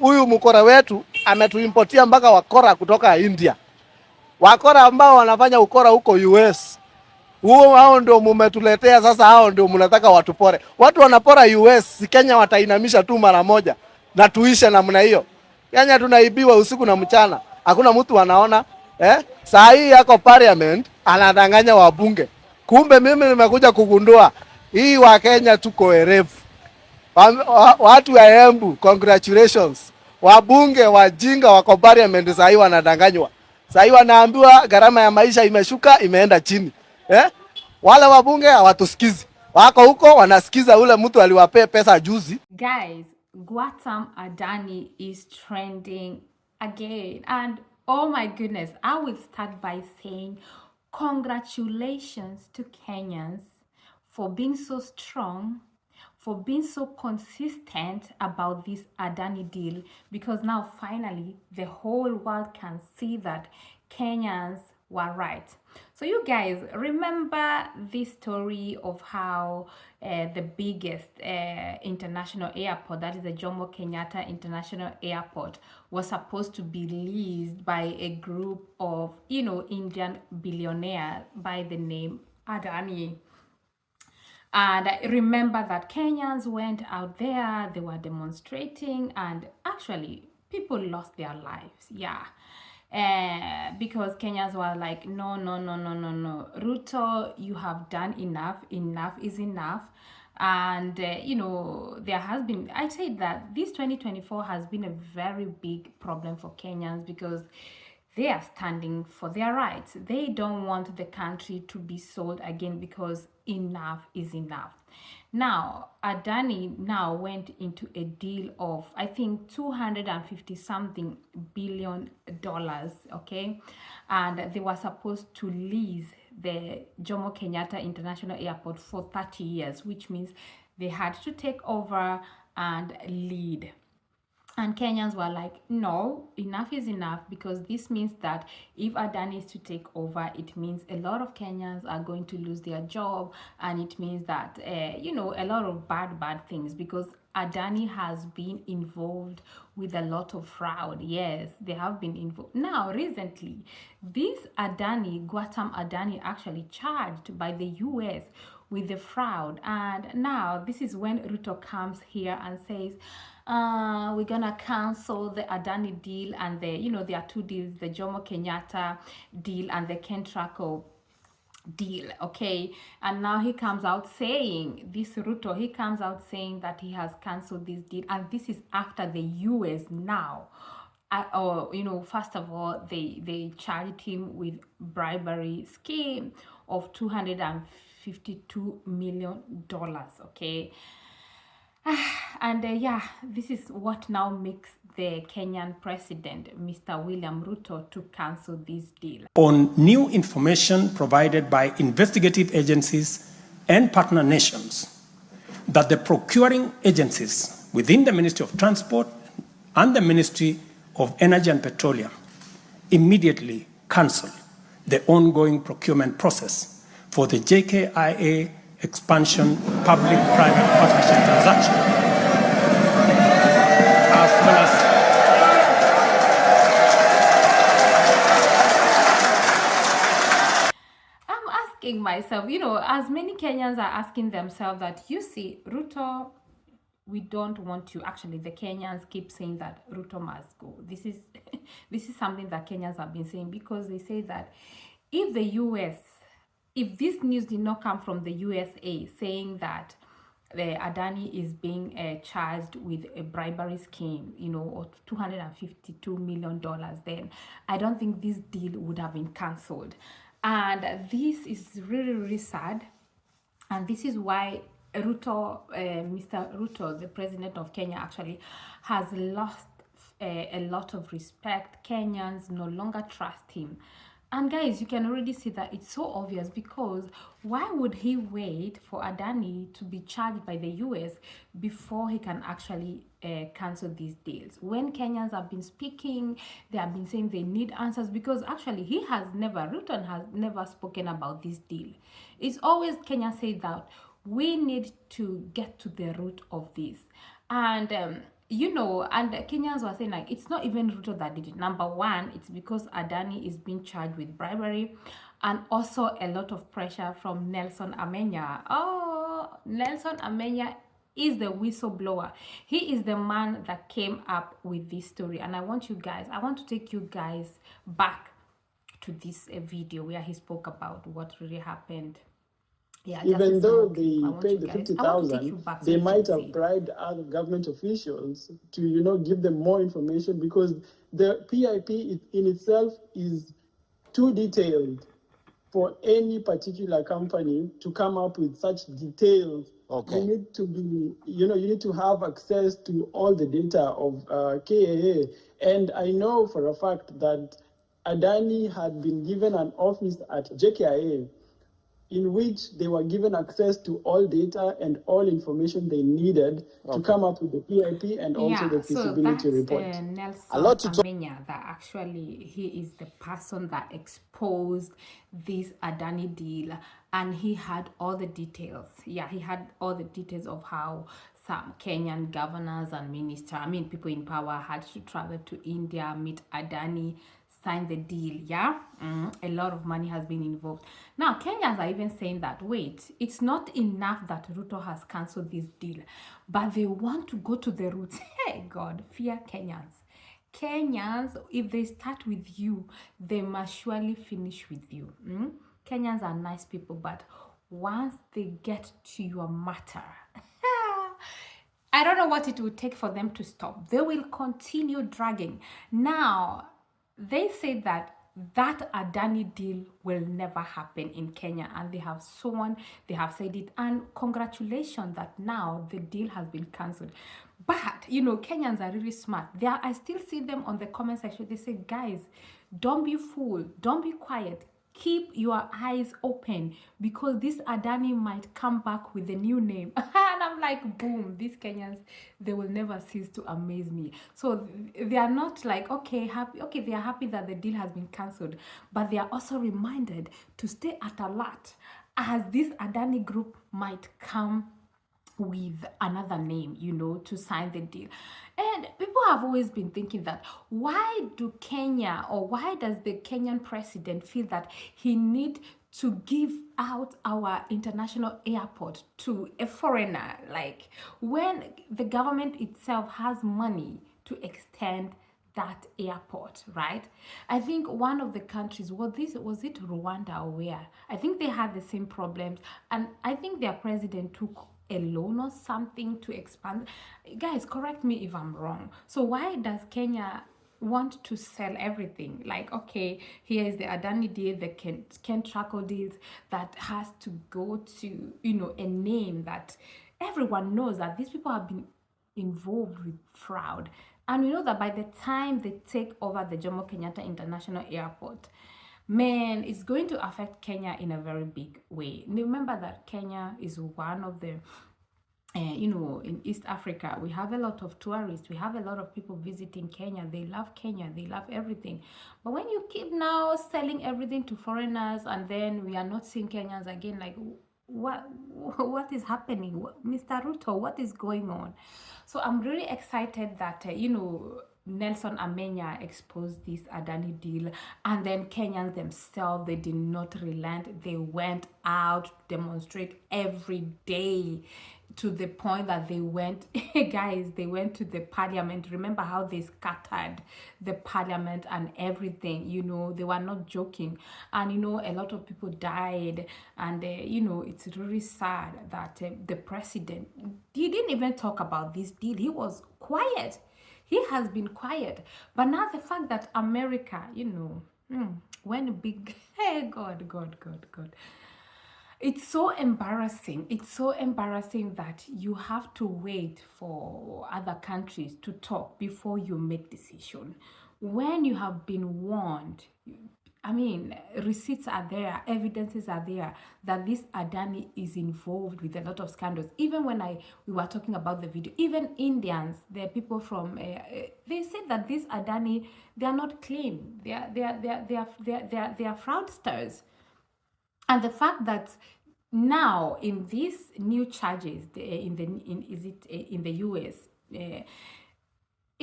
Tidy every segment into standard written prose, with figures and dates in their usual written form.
huyu mkora wetu ametuimportia mpaka wakora kutoka India, wakora ambao wanafanya ukora huko US. Hao ndio mumetuletea sasa, hao ndio mnataka watupore. Watu wanapora US, Kenya watainamisha tu mara moja na tuishe namna hiyo. Kenya tunaibiwa usiku na mchana, hakuna mtu anaona. Saa hii yako parliament anadanganya wabunge. Kumbe mimi nimekuja kugundua hii wa Kenya tuko werevu. Watu wa Embu, congratulations. Wabunge wajinga wako parliament saa hii wanadanganywa. Saa hii wanaambiwa gharama ya maisha imeshuka, imeenda chini. Wale wabunge hawatusikizi. Wako huko wanasikiza ule mtu aliwapea pesa juzi. Guys, Gautam Adani is trending again, and oh my goodness, I will start by saying congratulations to Kenyans for being so strong, for being so consistent about this Adani deal, because now finally the whole world can see that Kenyans were right. So you guys remember this story of how the biggest international airport, that is the Jomo Kenyatta International Airport, was supposed to be leased by a group of, Indian billionaires by the name Adani. And I remember that Kenyans went out there, they were demonstrating, and actually people lost their lives. Yeah. Because Kenyans were like, no, Ruto, you have done enough. Enough is enough. And there has been, I say that this 2024 has been a very big problem for Kenyans, because they are standing for their rights. They don't want the country to be sold again, because enough is enough. Now, Adani now went into a deal of, I think, $250-something billion, okay? And they were supposed to lease the Jomo Kenyatta International Airport for 30 years, which means they had to take over and lead. And Kenyans were like, no, enough is enough, because this means that if Adani is to take over, it means a lot of Kenyans are going to lose their job, and it means that, a lot of bad things, because Adani has been involved with a lot of fraud. Yes, they have been involved. Now, recently, this Adani, Gautam Adani, actually charged by the US with the fraud. And now this is when Ruto comes here and says, we're gonna cancel the Adani deal, and there are two deals, the Jomo Kenyatta deal and the Kentraco deal, okay? And now he comes out saying, this Ruto, he comes out saying that he has cancelled this deal, and this is after the US now, first of all, they charged him with bribery scheme of $252 million, okay? And this is what now makes the Kenyan president, Mr. William Ruto, to cancel this deal. On new information provided by investigative agencies and partner nations, that the procuring agencies within the Ministry of Transport and the Ministry of Energy and Petroleum immediately cancel the ongoing procurement process for the JKIA expansion public-private partnership transaction, as well as myself, as many Kenyans are asking themselves that, you see, Ruto, we don't want you. Actually, the Kenyans keep saying that Ruto must go. This is this is something that Kenyans have been saying, because they say that if this news did not come from the USA saying that the Adani is being charged with a bribery scheme, of $252 million, then I don't think this deal would have been cancelled. And this is really, really sad. And this is why Ruto, Mr. Ruto, the president of Kenya, actually has lost a lot of respect. Kenyans no longer trust him. And guys, you can already see that it's so obvious, because why would he wait for Adani to be charged by the US before he can actually cancel these deals? When Kenyans have been speaking, they have been saying they need answers, because actually Ruto has never spoken about this deal. It's always Kenya say that we need to get to the root of this. And you know, and Kenyans were saying like it's not even Ruto that did it. Number one, it's because Adani is being charged with bribery, and also a lot of pressure from Nelson Amenya. Oh, Nelson Amenya is the whistleblower. He is the man that came up with this story, and I want to take you guys back to this video where he spoke about what really happened. Yeah, just a Even though small clip. they paid the I want to take you 50,000, back so they you can might have see. bribed other government officials to, give them more information, because the PIP in itself is too detailed for any particular company to come up with such details. Okay. You need to be, you need to have access to all the data of KAA. And I know for a fact that Adani had been given an office at Jkia, in which they were given access to all data and all information they needed to come up with the PIP and also the feasibility report. Nelson A lot to talk. Amenya, that actually he is the person that exposed this Adani deal, and he had all the details. Yeah, he had all the details of how some Kenyan governors and ministers, people in power, had to travel to India, meet Adani, sign the deal. Yeah, a lot of money has been involved. Now Kenyans are even saying that wait, it's not enough that Ruto has cancelled this deal, but they want to go to the roots. Hey God, fear Kenyans, if they start with you, they must surely finish with you. Kenyans are nice people, but once they get to your matter, I don't know what it will take for them to stop. They will continue dragging. Now, they say that Adani deal will never happen in Kenya, and they have said it, and congratulations that now the deal has been cancelled. But Kenyans are really smart. I still see them on the comment section. They say, guys, don't be fooled, don't be quiet, keep your eyes open, because this Adani might come back with a new name. And I'm like, boom, these Kenyans, they will never cease to amaze me. So they are not like, happy. They are happy that the deal has been cancelled, but they are also reminded to stay at alert, as this Adani group might come with another name, to sign the deal. And people have always been thinking that why does the Kenyan president feel that he need to give out our international airport to a foreigner, like when the government itself has money to extend that airport, right? I think one of the countries, was it Rwanda or where? I think they had the same problems, and I think their president took a loan or something to expand. Guys, correct me if I'm wrong. So why does Kenya want to sell everything? Like, okay, here is the Adani deal, the Ken Trackle deals, that has to go to, a name that everyone knows that these people have been involved with fraud. And we know that by the time they take over the Jomo Kenyatta International Airport, man, it's going to affect Kenya in a very big way. Remember that Kenya is one of the in East Africa, we have a lot of tourists, we have a lot of people visiting Kenya, they love everything. But when you keep now selling everything to foreigners, and then we are not seeing Kenyans again, like, what is happening? Mr. Ruto, what is going on? So I'm really excited that Nelson Amenya exposed this Adani deal, and then Kenyans themselves, they did not relent. They went out to demonstrate every day, to the point that they went they went to the parliament. Remember how they scattered the parliament and everything? They were not joking, and a lot of people died, and it's really sad that the president, he didn't even talk about this deal. He was quiet. He has been quiet. But now the fact that America, when big, hey, God. It's so embarrassing. It's so embarrassing that you have to wait for other countries to talk before you make decision. When you have been warned, receipts are there, evidences are there that this Adani is involved with a lot of scandals. Even when we were talking about the video, even Indians, the people from, they said that this Adani, they are not clean. They are fraudsters. And the fact that now in these new charges in the US,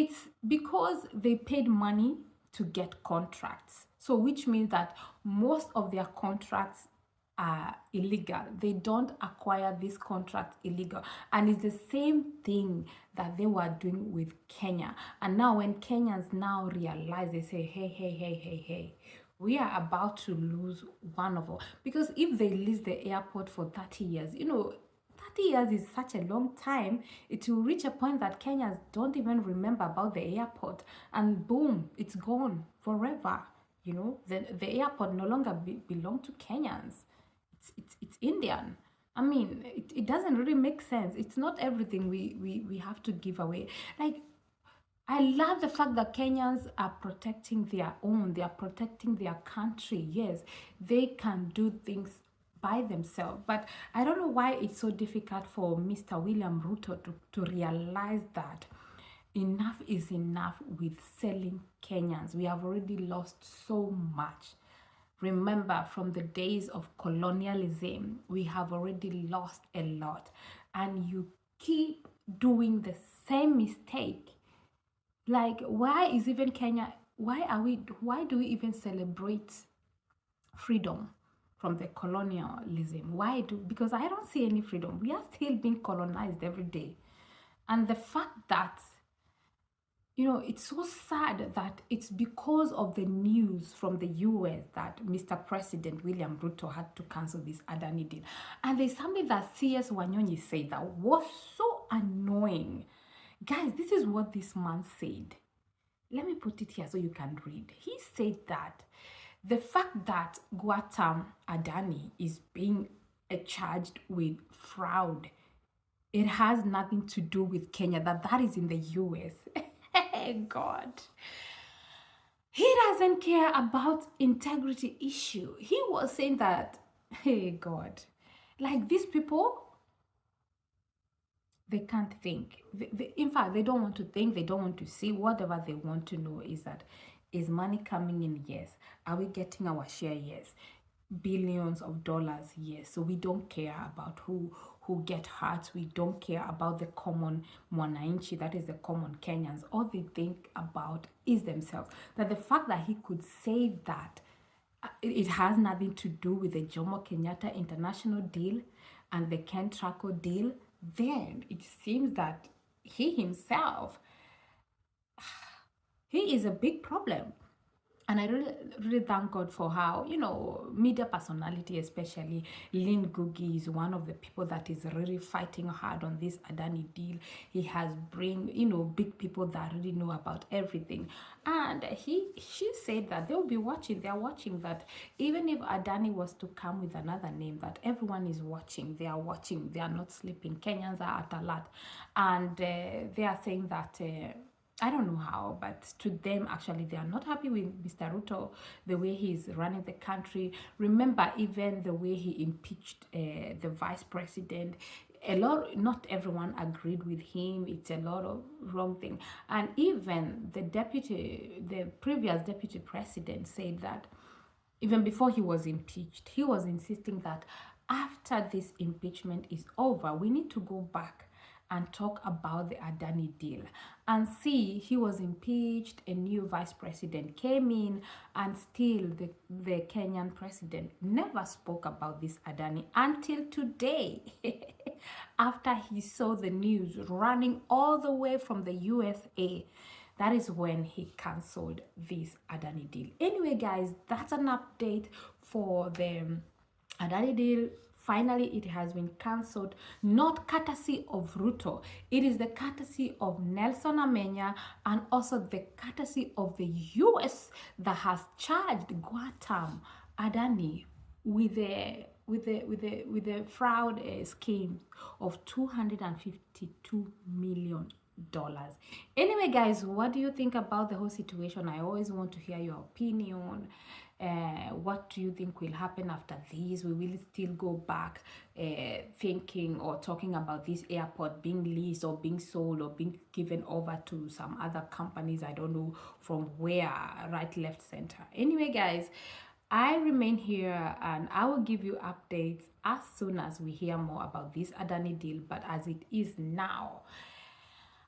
It's because they paid money to get contracts. So which means that most of their contracts are illegal. They don't acquire these contracts illegal. And it's the same thing that they were doing with Kenya. And now when Kenyans now realize, they say, hey, we are about to lose one of our, because if they lease the airport for 30 years, 30 years is such a long time. It will reach a point that Kenyans don't even remember about the airport, and boom, it's gone forever. The airport no longer belong to Kenyans. It's Indian. I mean, it doesn't really make sense. It's not everything we have to give away. Like, I love the fact that Kenyans are protecting their own, they are protecting their country. Yes, they can do things by themselves. But I don't know why it's so difficult for Mr. William Ruto to realize that enough is enough with selling Kenyans. We have already lost so much. Remember, from the days of colonialism, we have already lost a lot. And you keep doing the same mistake. Like, why is even Kenya, why do we even celebrate freedom from the colonialism? Because I don't see any freedom. We are still being colonized every day. And the fact that, it's so sad that it's because of the news from the US that Mr. President William Ruto had to cancel this Adani deal. And there's something that C.S. Wanyonyi said that was so annoying. Guys, this is what this man said. Let me put it here so you can read. He said that the fact that Adani is being charged with fraud, it has nothing to do with Kenya, that is in the US. God. He doesn't care about integrity issue. He was saying that, hey God, like these people, they can't think. In fact, they don't want to think. They don't want to see. Whatever they want to know is that, is money coming in? Yes. Are we getting our share? Yes. Billions of dollars? Yes. So we don't care about who get hurt. We don't care about the common mwananchi, that is the common Kenyans. All they think about is themselves. That the fact that he could say that it has nothing to do with the Jomo Kenyatta International deal and the Ken Traco deal, then it seems that he himself, he is a big problem. And I really thank God for how, media personality, especially Lynn Gugi, is one of the people that is really fighting hard on this Adani deal. He has big people that really know about everything. And she said that they'll be watching. They're watching that even if Adani was to come with another name, that everyone is watching. They are watching. They are not sleeping. Kenyans are at alert. And they are saying that... I don't know how, but to them, actually, they are not happy with Mr. Ruto, the way he's running the country. Remember, even the way he impeached the vice president, not everyone agreed with him. It's a lot of wrong thing. And even the previous deputy president said that even before he was impeached, he was insisting that after this impeachment is over, we need to go back and talk about the Adani deal. And see, he was impeached, a new vice president came in, and still the Kenyan president never spoke about this Adani until today. After he saw the news running all the way from the USA, that is when he cancelled this Adani deal. Anyway, guys, that's an update for the Adani deal. Finally, it has been cancelled, not courtesy of Ruto. It is the courtesy of Nelson Amenya and also the courtesy of the US that has charged Adani with the fraud scheme of $252 million. Anyway, guys, what do you think about the whole situation? I always want to hear your opinion. What do you think will happen after this? We will still go back thinking or talking about this airport being leased or being sold or being given over to some other companies, I don't know from where, right, left, center. Anyway, guys, I remain here and I will give you updates as soon as we hear more about this Adani deal. But as it is now,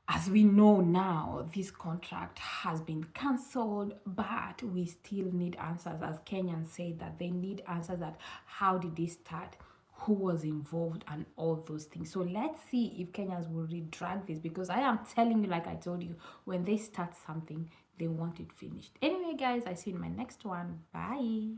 as we know now, this contract has been cancelled, but we still need answers. As Kenyans say that they need answers that how did this start, who was involved, and all those things. So let's see if Kenyans will redrag this, because I am telling you, like I told you, when they start something, they want it finished. Anyway, guys, I see you in my next one. Bye.